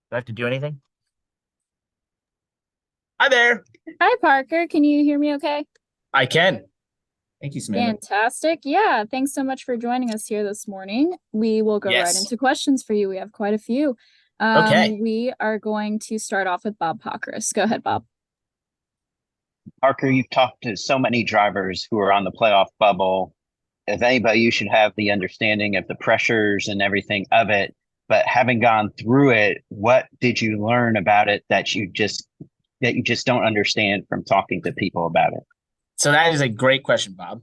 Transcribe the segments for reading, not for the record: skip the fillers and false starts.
Do I have to do anything? Hi there. Hi, Parker. Can you hear me okay? I can. Thank you, Samantha. Fantastic. Yeah, thanks so much for joining us here this morning. We will go right Yes. into questions for you. We have quite a few. Okay. We are going to start off with Bob Pockris. Go ahead, Bob. Parker, you've talked to so many drivers who are on the playoff bubble. If anybody, you should have the understanding of the pressures and everything of it. But having gone through it, what did you learn about it that you just don't understand from talking to people about it? So that is a great question, Bob.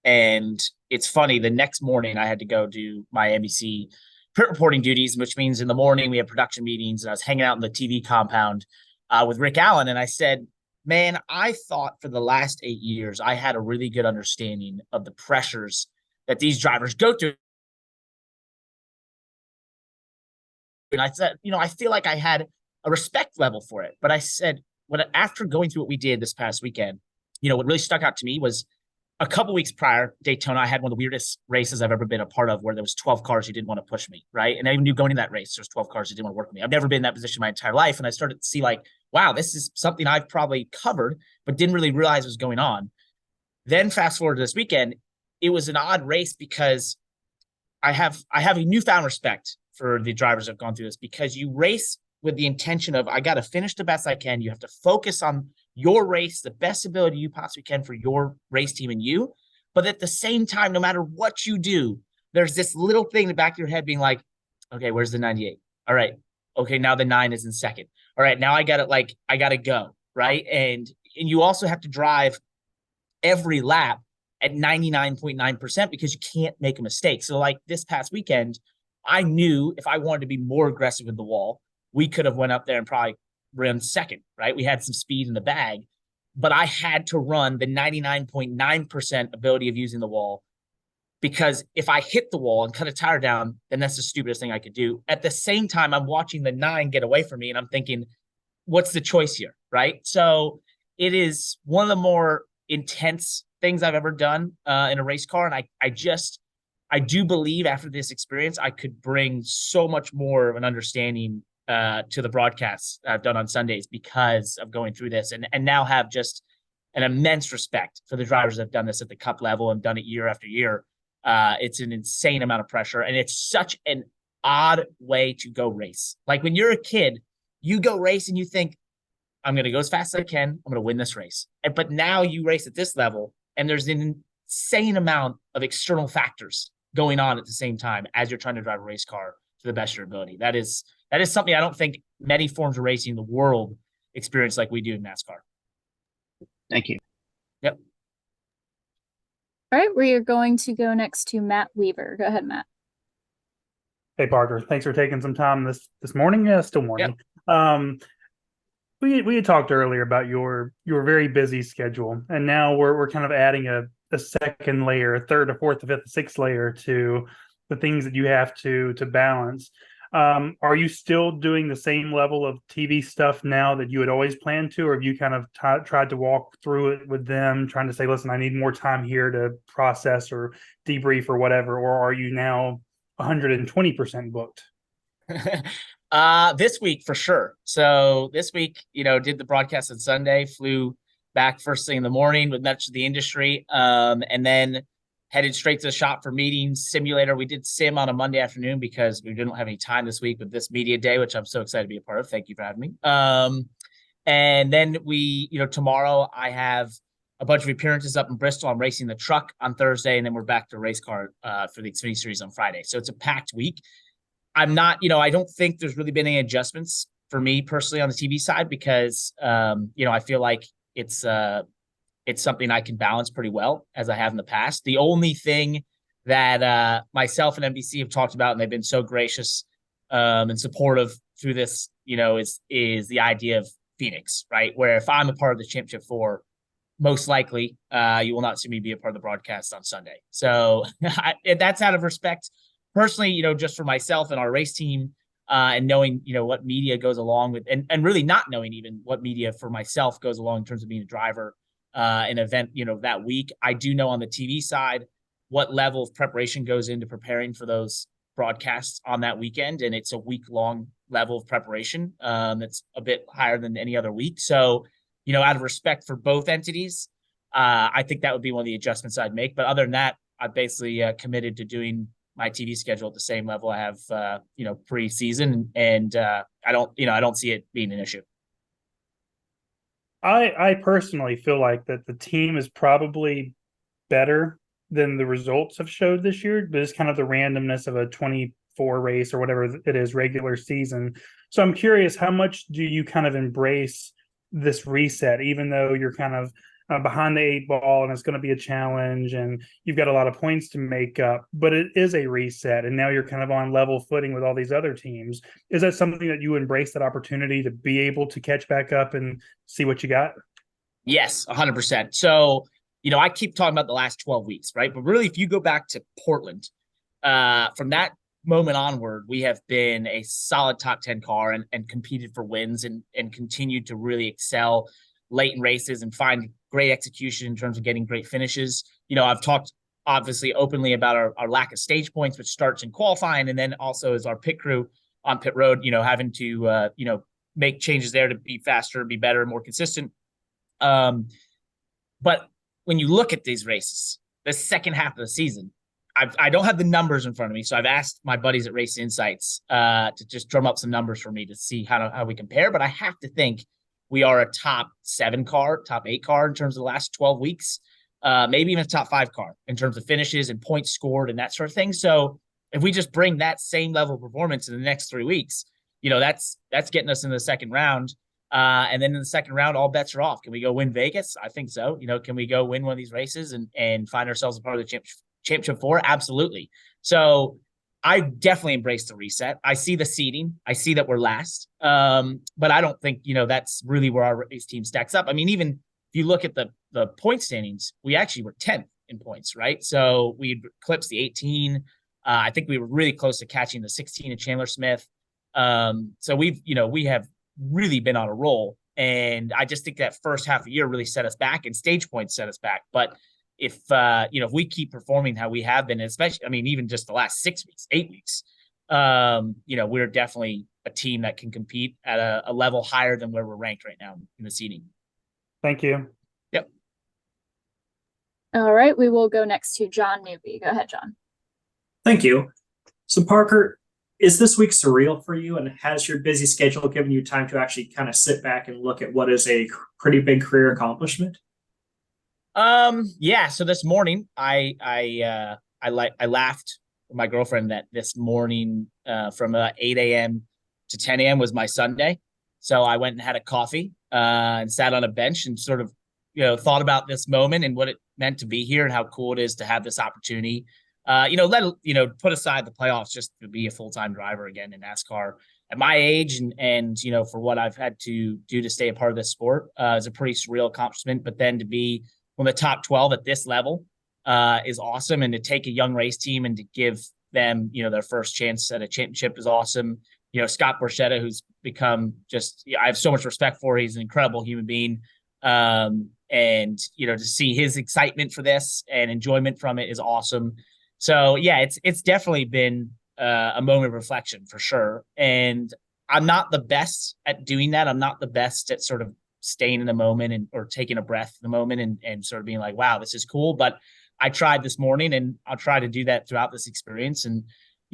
And it's funny. The next morning, I had to go do my NBC print reporting duties, which means in the morning we have production meetings. And I was hanging out in the TV compound with Rick Allen, and I said, "Man, I thought for the last 8 years I had a really good understanding of the pressures that these drivers go through." And I said, I feel like I had a respect level for it. But I said, when after going through what we did this past weekend, what really stuck out to me was a couple weeks prior, Daytona, I had one of the weirdest races I've ever been a part of, where there was 12 cars who didn't want to push me, right? And I even knew going into that race, there's 12 cars who didn't want to work with me. I've never been in that position my entire life, and I started to see like, wow, this is something I've probably covered, but didn't really realize was going on. Then fast forward to this weekend, it was an odd race because I have a newfound respect for the drivers that have gone through this, because you race with the intention of, I got to finish the best I can. You have to focus on your race, the best ability you possibly can for your race team and you. But at the same time, no matter what you do, there's this little thing in the back of your head being like, okay, where's the 98? All right. Okay, now the 9 is in second. All right, now I gotta go. Right. And you also have to drive every lap at 99.9% because you can't make a mistake. So like this past weekend, I knew if I wanted to be more aggressive with the wall, we could have went up there and probably ran second, right? We had some speed in the bag, but I had to run the 99.9% ability of using the wall, because if I hit the wall and cut a tire down, then that's the stupidest thing I could do. At the same time, I'm watching the 9 get away from me and I'm thinking, what's the choice here, right? So it is one of the more intense things I've ever done in a race car, and I do believe after this experience I could bring so much more of an understanding to the broadcasts I've done on Sundays because of going through this, and now have just an immense respect for the drivers that have done this at the cup level and done it year after year. It's an insane amount of pressure, and it's such an odd way to go race. Like when you're a kid, you go race and you think, I'm going to go as fast as I can. I'm going to win this race. But now you race at this level, and there's an insane amount of external factors going on at the same time as you're trying to drive a race car to the best of your ability. That is something I don't think many forms of racing in the world experience like we do in NASCAR. Thank you. Yep. All right, we are going to go next to Matt Weaver. Go ahead, Matt. Hey Parker, thanks for taking some time this morning. Yeah, still morning. Yep. We had talked earlier about your very busy schedule, and now we're kind of adding a second layer, a third, a fourth, a fifth, a sixth layer to the things that you have to balance. Are you still doing the same level of TV stuff now that you had always planned to, or have you kind of tried to walk through it with them, trying to say, listen, I need more time here to process or debrief or whatever, or are you now 120% booked? This week for sure. So this week, did the broadcast on Sunday, flew back first thing in the morning with much of the industry, and then headed straight to the shop for meetings, simulator. We did sim on a Monday afternoon because we didn't have any time this week with this media day, which I'm so excited to be a part of. Thank you for having me. And then tomorrow I have a bunch of appearances up in Bristol. I'm racing the truck on Thursday, and then we're back to race car for the Xfinity Series on Friday. So it's a packed week. I'm not, I don't think there's really been any adjustments for me personally on the TV side because, I feel like it's something I can balance pretty well as I have in the past. The only thing that myself and NBC have talked about, and they've been so gracious and supportive through this, is the idea of Phoenix, right? Where if I'm a part of the championship four, most likely you will not see me be a part of the broadcast on Sunday. So that's out of respect personally, just for myself and our race team, and knowing, what media goes along with, and really not knowing even what media for myself goes along in terms of being a driver, an event, that week. I do know on the TV side what level of preparation goes into preparing for those broadcasts on that weekend. And it's a week long level of preparation. That's a bit higher than any other week. So, out of respect for both entities, I think that would be one of the adjustments I'd make. But other than that, I basically committed to doing my TV schedule at the same level I have, pre-season, and I don't see it being an issue. I personally feel like that the team is probably better than the results have showed this year, but it's kind of the randomness of a 24 race or whatever it is regular season. So I'm curious, how much do you kind of embrace this reset, even though you're kind of behind the 8 ball and it's going to be a challenge and you've got a lot of points to make up, but it is a reset and now you're kind of on level footing with all these other teams. Is that something that you embrace, that opportunity to be able to catch back up and see what you got? Yes, 100%. So, I keep talking about the last 12 weeks, right? But really, if you go back to Portland, from that moment onward, we have been a solid top 10 car and competed for wins and continued to really excel late in races and find great execution in terms of getting great finishes. I've talked obviously openly about our lack of stage points, which starts in qualifying, and then also as our pit crew on pit road, having to, make changes there to be faster, be better, more consistent. But when you look at these races, the second half of the season, I don't have the numbers in front of me, so I've asked my buddies at Race Insights to just drum up some numbers for me to see how we compare. But I have to think we are a top 7 car, top 8 car in terms of the last 12 weeks, maybe even a top 5 car in terms of finishes and points scored and that sort of thing. So if we just bring that same level of performance in the next 3 weeks, that's getting us in the second round. And then in the second round, all bets are off. Can we go win Vegas? I think so. Can we go win one of these races and find ourselves a part of the championship 4? Absolutely. So I definitely embrace the reset. I see the seeding. I see that we're last. But I don't think, that's really where our race team stacks up. I mean, even if you look at the point standings, we actually were 10th in points, right? So we eclipsed the 18. I think we were really close to catching the 16 in Chandler Smith. So we have really been on a roll. And I just think that first half of the year really set us back, and stage points set us back. But if we keep performing how we have been, especially, I mean, even just the last 6 weeks, 8 weeks, we're definitely a team that can compete at a level higher than where we're ranked right now in the seeding. Thank you. Yep. All right, we will go next to John Newby. Go ahead, John. Thank you. So Parker, is this week surreal for you, and has your busy schedule given you time to actually kind of sit back and look at what is a pretty big career accomplishment? Yeah. So this morning, I laughed with my girlfriend that this morning, from 8 a.m. to 10 a.m. was my Sunday. So I went and had a coffee, and sat on a bench and sort of, thought about this moment and what it meant to be here and how cool it is to have this opportunity. Put aside the playoffs just to be a full-time driver again in NASCAR at my age and for what I've had to do to stay a part of this sport, is a pretty surreal accomplishment. But then to be one of the top 12 at this level is awesome. And to take a young race team and to give them, their first chance at a championship is awesome. Scott Borchetta, who's become I have so much respect for. He's an incredible human being. And to see his excitement for this and enjoyment from it is awesome. So yeah, it's definitely been a moment of reflection for sure. And I'm not the best at doing that. I'm not the best at sort of staying in the moment or taking a breath in the moment and sort of being like, wow, this is cool. But I tried this morning, and I'll try to do that throughout this experience. And,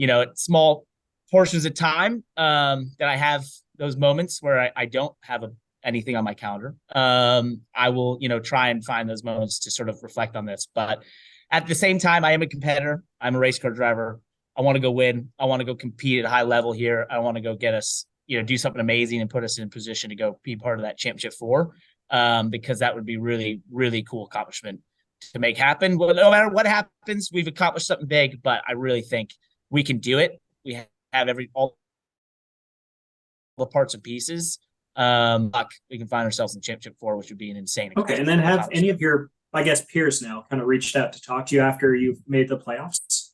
at small portions of time that I have those moments where I don't have anything on my calendar, I will, try and find those moments to sort of reflect on this. But at the same time, I am a competitor. I'm a race car driver. I want to go win. I want to go compete at a high level here. I want to go get us, do something amazing and put us in position to go be part of that championship 4, because that would be really, really cool accomplishment to make happen. Well, no matter what happens, we've accomplished something big, but I really think we can do it. We have all the parts and pieces. We can find ourselves in championship 4, which would be an insane. Okay. And then have any of your, I guess, peers now kind of reached out to talk to you after you've made the playoffs?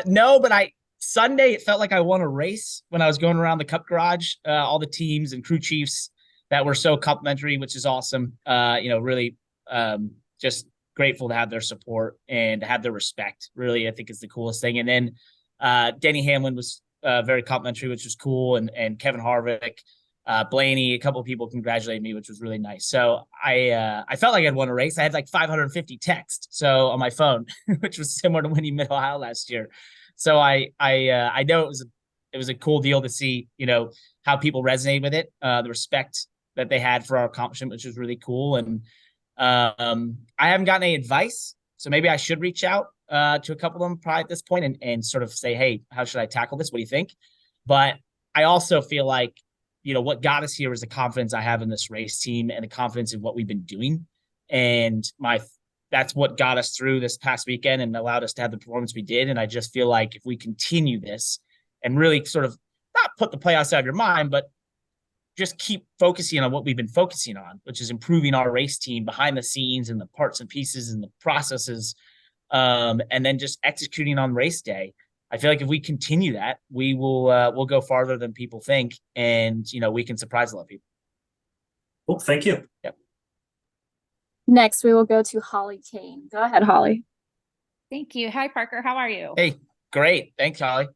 No, but Sunday, it felt like I won a race when I was going around the Cup garage, all the teams and crew chiefs that were so complimentary, which is awesome. Really just grateful to have their support and to have their respect. Really, I think is the coolest thing. And then Denny Hamlin was very complimentary, which was cool. And Kevin Harvick, Blaney, a couple of people congratulated me, which was really nice. So I felt like I'd won a race. I had like 550 texts on my phone, which was similar to winning Mid Ohio last year. So I know it was a cool deal to see, how people resonate with it, the respect that they had for our accomplishment, which was really cool. And I haven't gotten any advice, so maybe I should reach out to a couple of them probably at this point and sort of say, hey, how should I tackle this? What do you think? But I also feel like, what got us here is the confidence I have in this race team and the confidence in what we've been doing. And that's what got us through this past weekend and allowed us to have the performance we did. And I just feel like if we continue this and really sort of not put the playoffs out of your mind, but just keep focusing on what we've been focusing on, which is improving our race team behind the scenes and the parts and pieces and the processes, and then just executing on race day. I feel like if we continue that, we will we'll go farther than people think, and we can surprise a lot of people. Well, thank you. Yep. Next, we will go to Holly Kane. Go ahead, Holly. Thank you. Hi, Parker. How are you? Hey, great. Thanks, Holly.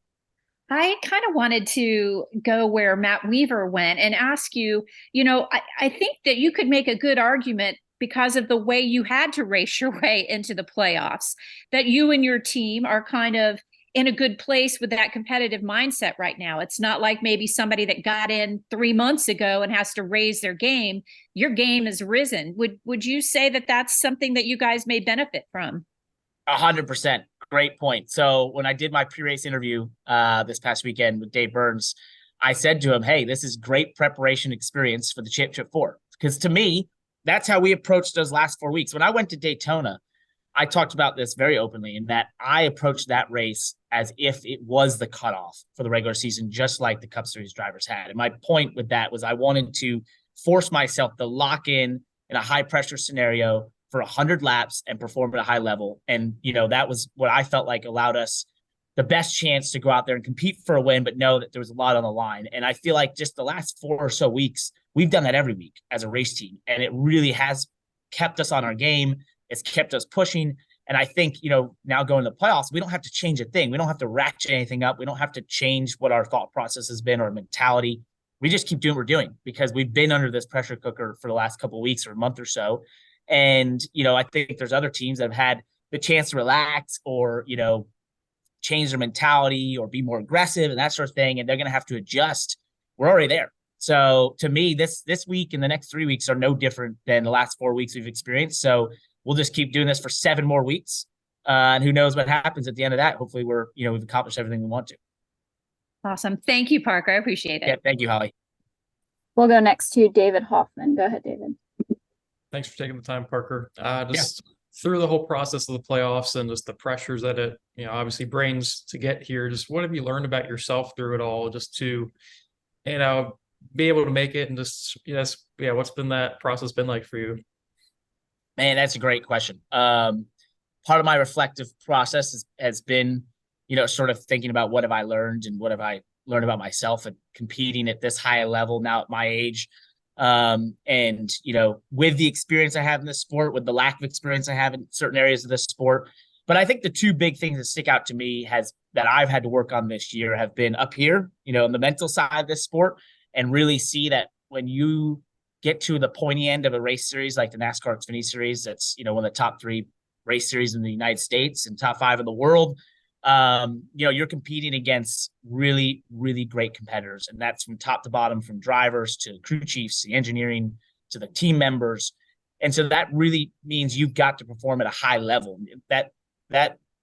I kind of wanted to go where Matt Weaver went and ask you, I think that you could make a good argument because of the way you had to race your way into the playoffs, that you and your team are kind of in a good place with that competitive mindset right now. It's not like maybe somebody that got in 3 months ago and has to raise their game. Your game has risen. Would you say that that's something that you guys may benefit from? 100%. Great point. So when I did my pre-race interview this past weekend with Dave Burns, I said to him, hey, this is great preparation experience for the Championship 4. Because to me, that's how we approached those last 4 weeks. When I went to Daytona, I talked about this very openly in that I approached that race as if it was the cutoff for the regular season, just like the Cup Series drivers had. And my point with that was I wanted to force myself to lock in a high pressure scenario for 100 laps and perform at a high level. And, that was what I felt like allowed us the best chance to go out there and compete for a win, but know that there was a lot on the line. And I feel like just the last 4 or so weeks, we've done that every week as a race team. And it really has kept us on our game. It's kept us pushing. And I think, now going to the playoffs, we don't have to change a thing. We don't have to ratchet anything up. We don't have to change what our thought process has been or mentality. We just keep doing what we're doing because we've been under this pressure cooker for the last couple of weeks or a month or so. And, I think there's other teams that have had the chance to relax or, change their mentality or be more aggressive and that sort of thing. And they're going to have to adjust. We're already there. So to me, this week and the next 3 weeks are no different than the last 4 weeks we've experienced. So we'll just keep doing this for 7 more weeks. And who knows what happens at the end of that. Hopefully we've accomplished everything we want to. Awesome. Thank you, Parker. I appreciate it. Yeah, thank you, Holly. We'll go next to David Hoffman. Go ahead, David. Thanks for taking the time, Parker. Through the whole process of the playoffs and just the pressures that it, obviously brings to get here, just what have you learned about yourself through it all, just to, be able to make it and just, what's been that process been like for you? Man, that's a great question. Part of my reflective process has been, sort of thinking about what have I learned and what have I learned about myself and competing at this high level now at my age. And, with the experience I have in this sport, with the lack of experience I have in certain areas of this sport. But I think the 2 big things that stick out to me that I've had to work on this year have been up here, in the mental side of this sport, and really see that when you get to the pointy end of a race series like the NASCAR Xfinity Series, that's, one of the top 3 race series in the United States and top 5 in the world. You're competing against really, really great competitors. And that's from top to bottom, from drivers to crew chiefs, the engineering to the team members. And so that really means you've got to perform at a high level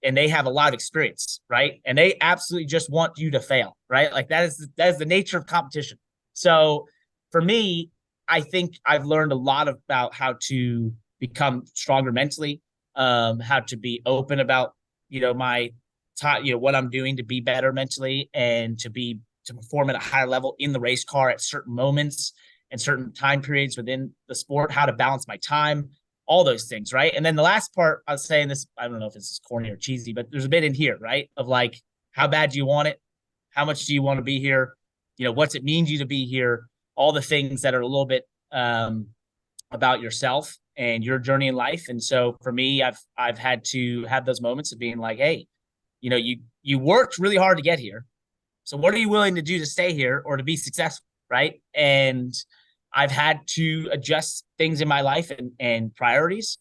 and they have a lot of experience, right? And they absolutely just want you to fail, right? Like that is the nature of competition. So for me, I think I've learned a lot about how to become stronger mentally, how to be open about, what I'm doing to be better mentally and to perform at a higher level in the race car at certain moments and certain time periods within the sport, how to balance my time, all those things. Right. And then the last part I was saying this, I don't know if this is corny or cheesy, but there's a bit in here, right? Of like, how bad do you want it? How much do you want to be here? What's it mean to you to be here? All the things that are a little bit about yourself and your journey in life. And so for me, I've had to have those moments of being like, hey, you worked really hard to get here. So what are you willing to do to stay here or to be successful? Right. And I've had to adjust things in my life and priorities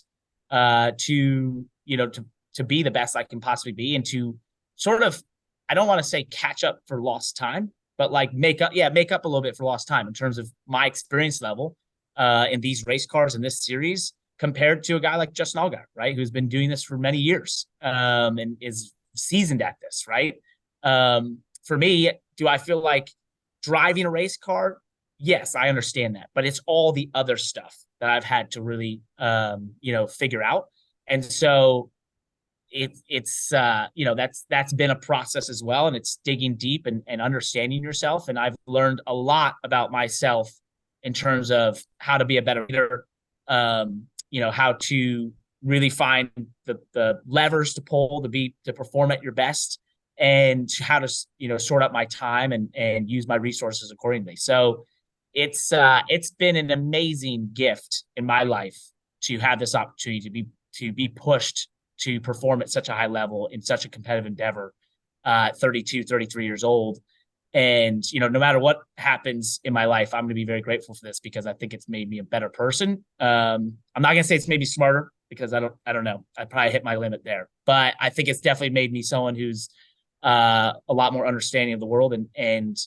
to, to be the best I can possibly be, and to sort of, I don't want to say catch up for lost time, but like make up a little bit for lost time in terms of my experience level in these race cars in this series compared to a guy like Justin Allgaier, right? Who's been doing this for many years and is seasoned at this, right? For me, do I feel like driving a race car? Yes, I understand that, but it's all the other stuff that I've had to really, figure out. And so it's that's been a process as well. And it's digging deep and understanding yourself. And I've learned a lot about myself in terms of how to be a better leader, how to really find the levers to pull to perform at your best, and how to, sort out my time and use my resources accordingly. So it's been an amazing gift in my life to have this opportunity to be pushed to perform at such a high level in such a competitive endeavor, 32, 33 years old. And, no matter what happens in my life, I'm going to be very grateful for this, because I think it's made me a better person. I'm not going to say it's made me smarter, because I don't know. I probably hit my limit there, but I think it's definitely made me someone who's a lot more understanding of the world. And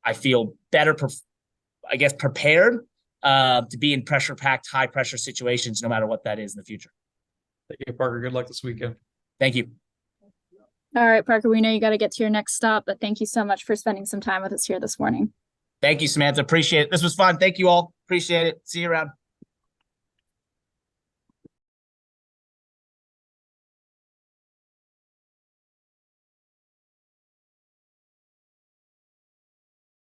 I feel better, prepared to be in pressure-packed, high-pressure situations, no matter what that is in the future. Thank you, Parker. Good luck this weekend. Thank you. All right, Parker, we know you got to get to your next stop, but thank you so much for spending some time with us here this morning. Thank you, Samantha. Appreciate it. This was fun. Thank you all. Appreciate it. See you around.